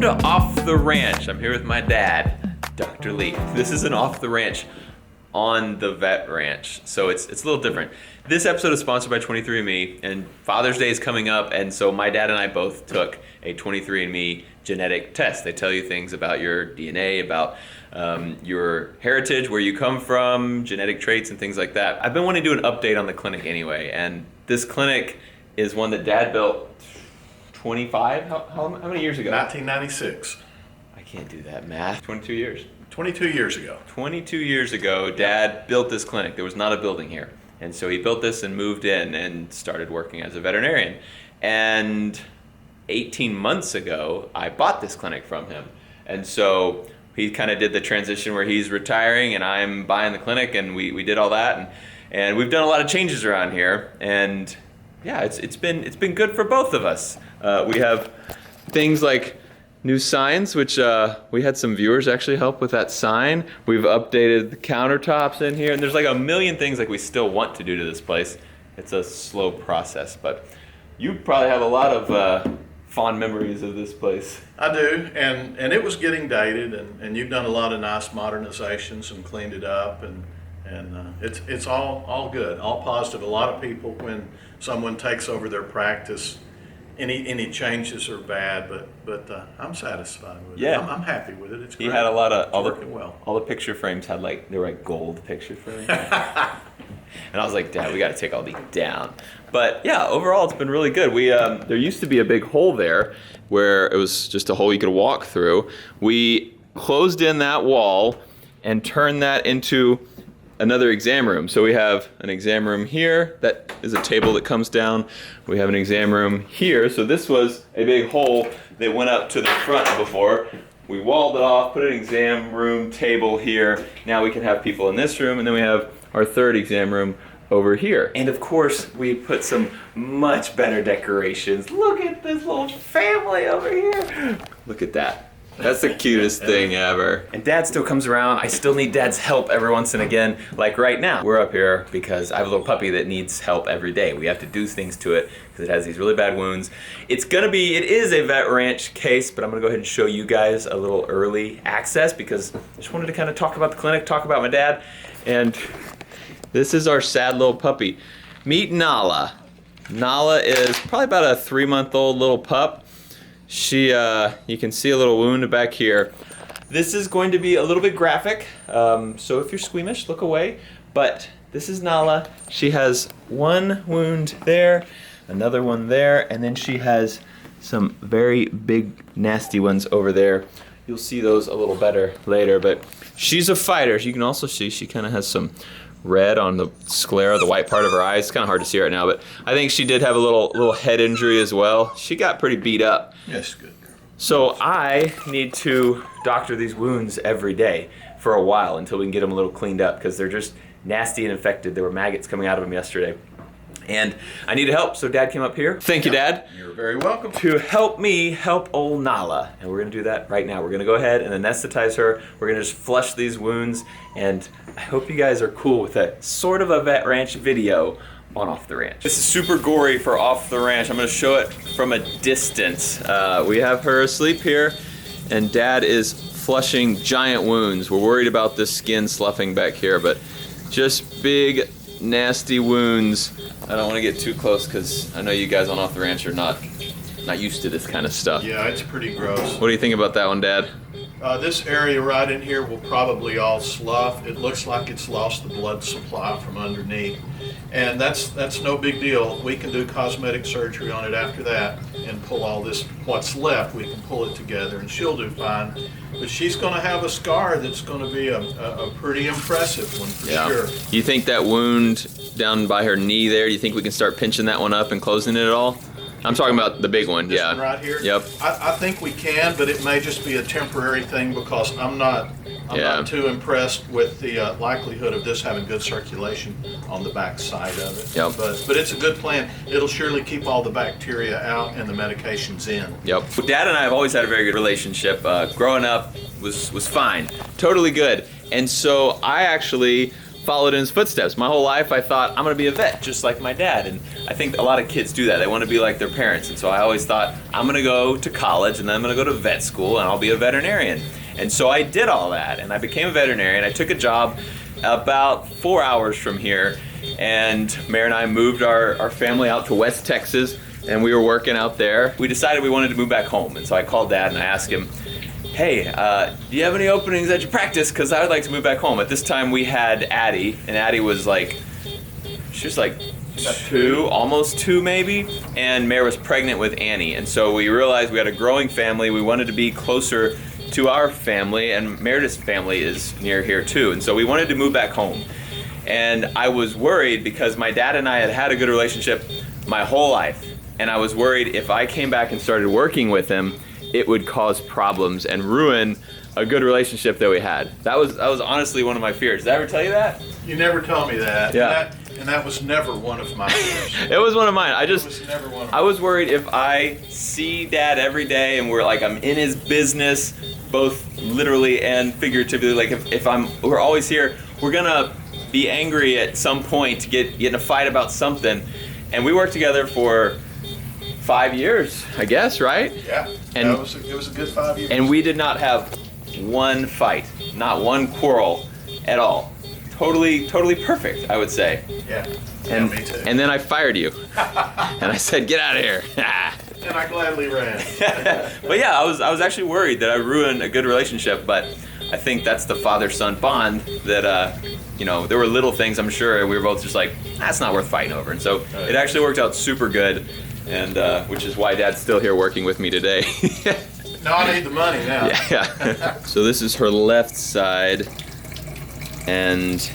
Welcome to Off the Ranch. I'm here with my dad, Dr. Lee. This is an Off the Ranch on the vet ranch, so it's a little different. This episode is sponsored by 23andMe, and Father's Day is coming up, and so my dad and I both took a 23andMe genetic test. They tell you things about your DNA, about your heritage, where you come from, genetic traits, and things like that. I've been wanting to do an update on the clinic anyway, and this clinic is one that Dad built 25? How many years ago? 1996. I can't do that math. 22 years. 22 years ago. 22 years ago, Dad built this clinic. There was not a building here. And so he built this and moved in and started working as a veterinarian. And 18 months ago, I bought this clinic from him. And so he kind of did the transition where he's retiring and I'm buying the clinic, and we did all that. And we've done a lot of changes around here. And yeah, it's been good for both of us. We have things like new signs, which we had some viewers actually help with that sign. We've updated the countertops in here, and there's like a million things like we still want to do to this place. It's a slow process, but you probably have a lot of fond memories of this place. I do, and it was getting dated, and you've done a lot of nice modernizations and cleaned it up, and it's all good, all positive. A lot of people, when someone takes over their practice, any changes are bad, but I'm satisfied with it. I'm happy with it. It's great. He had a lot of all the picture frames had they were like gold picture frames. And I was like, Dad, we got to take all these down. But yeah, overall it's been really good. We there used to be a big hole there where it was just a hole you could walk through. We closed in that wall and turned that into another exam room. So we have an exam room here. That is a table that comes down. We have an exam room here. So this was a big hole that went up to the front before. We walled it off, put an exam room table here. Now we can have people in this room, and then we have our third exam room over here. And of course, we put some much better decorations. Look at this little family over here. Look at that. That's the cutest thing ever. And Dad still comes around. I still need Dad's help every once and again. Like right now, we're up here because I have a little puppy that needs help every day. We have to do things to it because it has these really bad wounds. It is a vet ranch case, but I'm gonna go ahead and show you guys a little early access because I just wanted to kind of talk about the clinic, talk about my dad. And this is our sad little puppy. Meet Nala. Nala is probably about a 3-month-old little pup. She, you can see a little wound back here. This is going to be a little bit graphic, so if you're squeamish, look away. But this is Nala. She has one wound there, another one there, and then she has some very big, nasty ones over there. You'll see those a little better later, but she's a fighter. You can also see she kind of has some red on the sclera, the white part of her eyes. It's kind of hard to see right now, but I think she did have a little head injury as well. She got pretty beat up. Yes, good. So I need to doctor these wounds every day for a while until we can get them a little cleaned up because they're just nasty and infected. There were maggots coming out of them yesterday. And I needed help, so Dad came up here. Thank you, Dad. You're very welcome. To help me help old Nala. And we're gonna do that right now. We're gonna go ahead and anesthetize her. We're gonna just flush these wounds. And I hope you guys are cool with a sort of a vet ranch video on Off the Ranch. This is super gory for Off the Ranch. I'm gonna show it from a distance. We have her asleep here, and Dad is flushing giant wounds. We're worried about this skin sloughing back here, but just big, nasty wounds. I don't want to get too close because I know you guys on Off the Ranch are not used to this kind of stuff. Yeah, it's pretty gross. What do you think about that one, Dad? This area right in here will probably all slough. It looks like it's lost the blood supply from underneath. And that's no big deal. We can do cosmetic surgery on it after that and pull all this, what's left, we can pull it together and she'll do fine. But she's gonna have a scar that's gonna be a pretty impressive one for sure. You think that wound down by her knee there, do you think we can start pinching that one up and closing it at all? I'm talking about the big one, this one right here? Yep. I think we can, but it may just be a temporary thing because I'm not too impressed with the likelihood of this having good circulation on the back side of it. Yep. But it's a good plan. It'll surely keep all the bacteria out and the medications in. Yep. Dad and I have always had a very good relationship. Growing up was fine, totally good. And so I actually followed in his footsteps. My whole life I thought, I'm gonna be a vet, just like my dad. And I think a lot of kids do that. They wanna be like their parents. And so I always thought, I'm gonna go to college and then I'm gonna go to vet school and I'll be a veterinarian. And so I did all that and I became a veterinarian. I took a job about 4 hours from here, and Mary and I moved our family out to West Texas, and we were working out there. We decided we wanted to move back home, and so I called Dad and I asked him, hey, do you have any openings at your practice? Because I would like to move back home. At this time we had Addie, and Addie was like, she was like 2, almost 2 maybe, and Mary was pregnant with Annie. And so we realized we had a growing family. We wanted to be closer to our family, and Meredith's family is near here too. And so we wanted to move back home. And I was worried because my dad and I had had a good relationship my whole life. And I was worried if I came back and started working with him, it would cause problems and ruin a good relationship that we had. That was honestly one of my fears. Did I ever tell you that? You never told me that. Yeah. And that was never one of my fears. It was one of mine. It was never one of I was worried if I see Dad every day and we're like, I'm in his business, both literally and figuratively, like if we're always here, we're gonna be angry at some point, get in a fight about something. And we worked together for 5 years, I guess, right? Yeah, and it was a good 5 years. And we did not have one fight, not one quarrel at all. Totally perfect, I would say. Yeah, and, me too. And then I fired you. And I said, get out of here. And I gladly ran. But yeah, I was actually worried that I ruined a good relationship, but I think that's the father-son bond that, there were little things, I'm sure, and we were both just like, that's not worth fighting over. And so it actually worked out super good, and which is why Dad's still here working with me today. No, I need the money now. Yeah. So this is her left side, and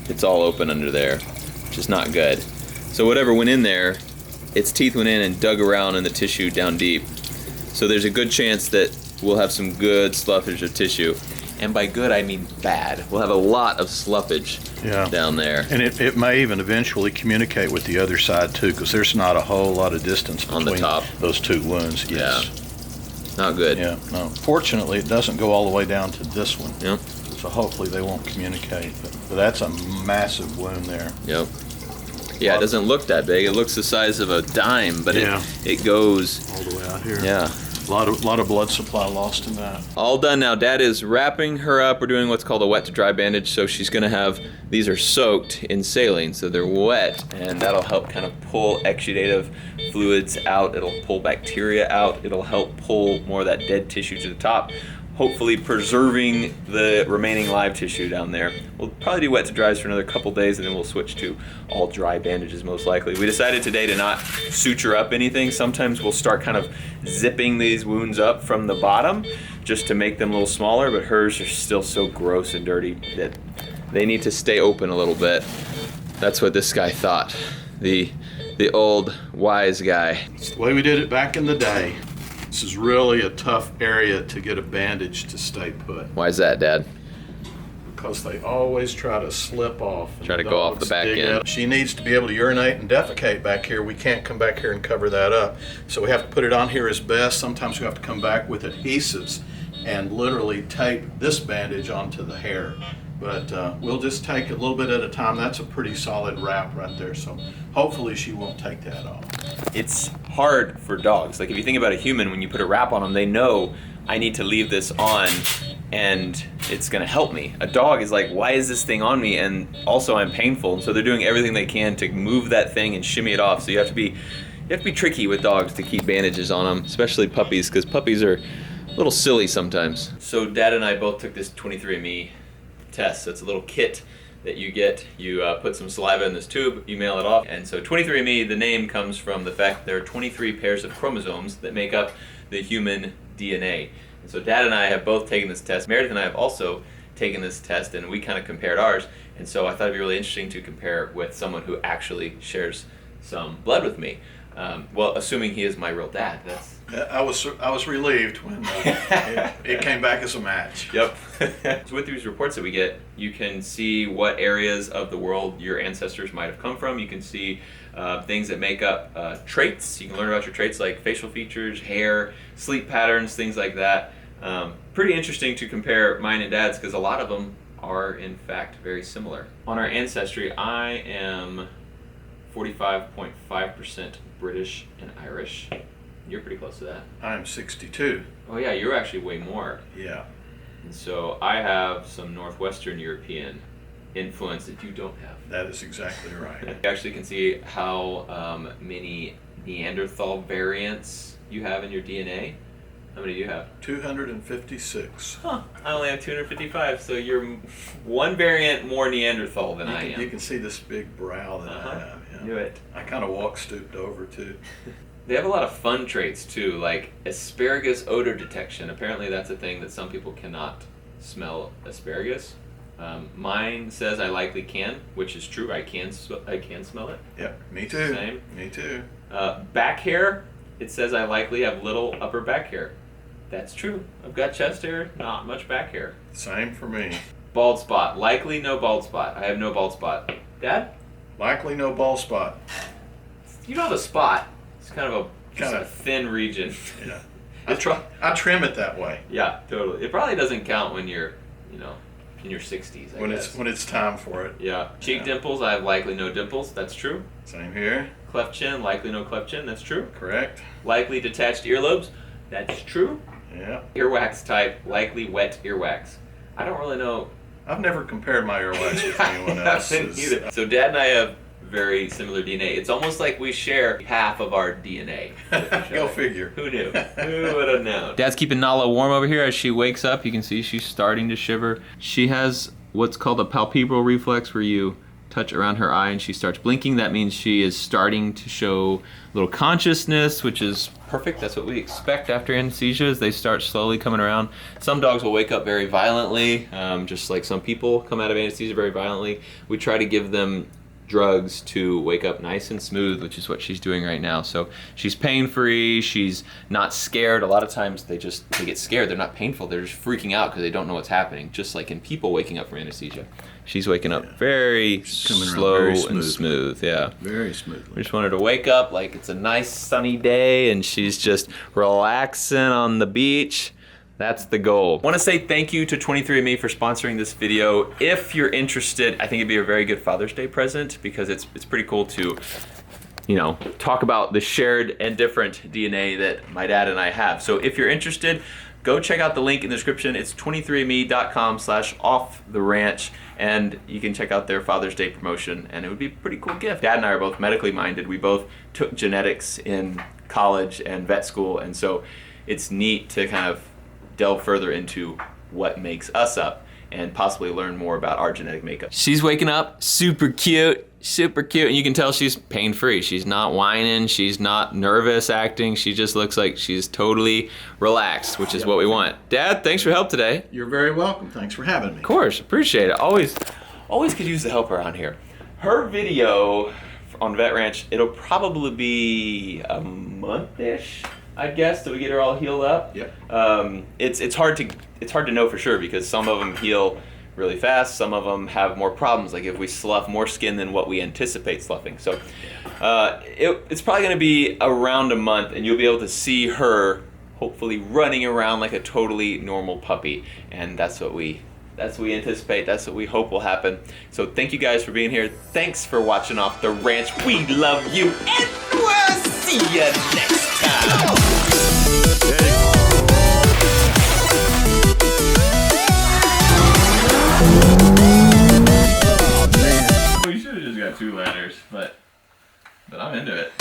it's all open under there, which is not good. So whatever went in there, its teeth went in and dug around in the tissue down deep. So there's a good chance that we'll have some good sloughage of tissue. And by good, I mean bad. We'll have a lot of sloughage down there. And it may even eventually communicate with the other side too, because there's not a whole lot of distance between on the top. Those 2 wounds. Yes. Yeah. Not good. Yeah. No. Fortunately, it doesn't go all the way down to this one. Yep. So hopefully they won't communicate. But that's a massive wound there. Yep. Yeah, it doesn't look that big. It looks the size of a dime, but it goes all the way out here. Yeah. A lot of blood supply lost in that. All done now. Dad is wrapping her up. We're doing what's called a wet to dry bandage. So she's gonna have, these are soaked in saline, so they're wet, and that'll help kind of pull exudative fluids out. It'll pull bacteria out. It'll help pull more of that dead tissue to the top, hopefully preserving the remaining live tissue down there. We'll probably do wet to dries for another couple days, and then we'll switch to all dry bandages most likely. We decided today to not suture up anything. Sometimes we'll start kind of zipping these wounds up from the bottom just to make them a little smaller, but hers are still so gross and dirty that they need to stay open a little bit. That's what this guy thought. The old wise guy. It's the way we did it back in the day. This is really a tough area to get a bandage to stay put. Why is that, Dad? Because they always try to slip off. Try to go off the back end. She needs to be able to urinate and defecate back here. We can't come back here and cover that up. So we have to put it on here as best. Sometimes we have to come back with adhesives and literally tape this bandage onto the hair. But we'll just take it a little bit at a time. That's a pretty solid wrap right there. So hopefully she won't take that off. It's hard for dogs. Like if you think about a human, when you put a wrap on them, they know I need to leave this on and it's gonna help me. A dog is like, why is this thing on me? And also I'm painful. And so they're doing everything they can to move that thing and shimmy it off. So you have to be tricky with dogs to keep bandages on them, especially puppies, because puppies are a little silly sometimes. So Dad and I both took this 23andMe test. So it's a little kit that you get. You put some saliva in this tube, you mail it off. And so 23andMe, the name comes from the fact that there are 23 pairs of chromosomes that make up the human DNA. And so Dad and I have both taken this test. Meredith and I have also taken this test, and we kind of compared ours. And so I thought it'd be really interesting to compare with someone who actually shares some blood with me. Well, assuming he is my real dad. I was relieved when it came back as a match. Yep. So with these reports that we get, you can see what areas of the world your ancestors might have come from. You can see things that make up traits. You can learn about your traits like facial features, hair, sleep patterns, things like that. Pretty interesting to compare mine and Dad's because a lot of them are in fact very similar. On our ancestry, I am 45.5% British and Irish. You're pretty close to that. I'm 62. Oh yeah, you're actually way more. Yeah. And so I have some Northwestern European influence that you don't have. That is exactly right. You actually can see how many Neanderthal variants you have in your DNA. How many do you have? 256. Huh. I only have 255, so you're one variant more Neanderthal than I am. You can see this big brow that I have. Yeah. Knew it. I kind of walk stooped over too. They have a lot of fun traits too, like asparagus odor detection. Apparently that's a thing that some people cannot smell asparagus. Mine says I likely can, which is true. I can smell it. Yep, me too. Same. Me too. Back hair, it says I likely have little upper back hair. That's true. I've got chest hair, not much back hair. Same for me. Bald spot, likely no bald spot. I have no bald spot. Dad? Likely no bald spot. You don't have a spot. It's kind of a thin region. Yeah. I trim it that way. Yeah, totally. It probably doesn't count when you're, in your 60s, I guess. When it's time for it. Yeah. Cheek dimples, I have likely no dimples. That's true. Same here. Cleft chin, likely no cleft chin. That's true. Correct. Likely detached earlobes. That's true. Yeah. Earwax type, likely wet earwax. I don't really know. I've never compared my earwax with anyone else's. Either. So Dad and I have very similar DNA. It's almost like we share half of our DNA. Go figure. Who knew? Who would have known? Dad's keeping Nala warm over here as she wakes up. You can see she's starting to shiver. She has what's called a palpebral reflex, where you touch around her eye and she starts blinking. That means she is starting to show a little consciousness, which is perfect. That's what we expect after anesthesia, is they start slowly coming around. Some dogs will wake up very violently, just like some people come out of anesthesia very violently. We try to give them drugs to wake up nice and smooth, which is what she's doing right now. So she's pain-free, she's not scared. A lot of times they get scared. They're not painful, they're just freaking out because they don't know what's happening, just like in people waking up from anesthesia. She's waking up very slow and smooth. Yeah, very smoothly. We just want her to wake up like it's a nice sunny day and she's just relaxing on the beach. That's the goal. I want to say thank you to 23andMe for sponsoring this video. If you're interested, I think it'd be a very good Father's Day present, because it's pretty cool to, talk about the shared and different DNA that my dad and I have. So if you're interested, go check out the link in the description. It's 23andme.com/offtheranch, and you can check out their Father's Day promotion, and it would be a pretty cool gift. Dad and I are both medically minded. We both took genetics in college and vet school, and so it's neat to kind of delve further into what makes us up and possibly learn more about our genetic makeup. She's waking up, super cute, and you can tell she's pain-free. She's not whining, she's not nervous acting, she just looks like she's totally relaxed, which is what we want. Dad, thanks for help today. You're very welcome. Thanks for having me. Of course, appreciate it. Always could use the help around here. Her video on Vet Ranch, it'll probably be a month-ish, I guess, till we get her all healed up. Yep. It's hard to know for sure, because some of them heal really fast, some of them have more problems, like if we slough more skin than what we anticipate sloughing. So it's probably going to be around a month, and you'll be able to see her hopefully running around like a totally normal puppy, and that's what we anticipate, that's what we hope will happen. So thank you guys for being here. Thanks for watching Off the Ranch. We love you, and we'll see you next time. We should have just got 2 letters, but I'm into it.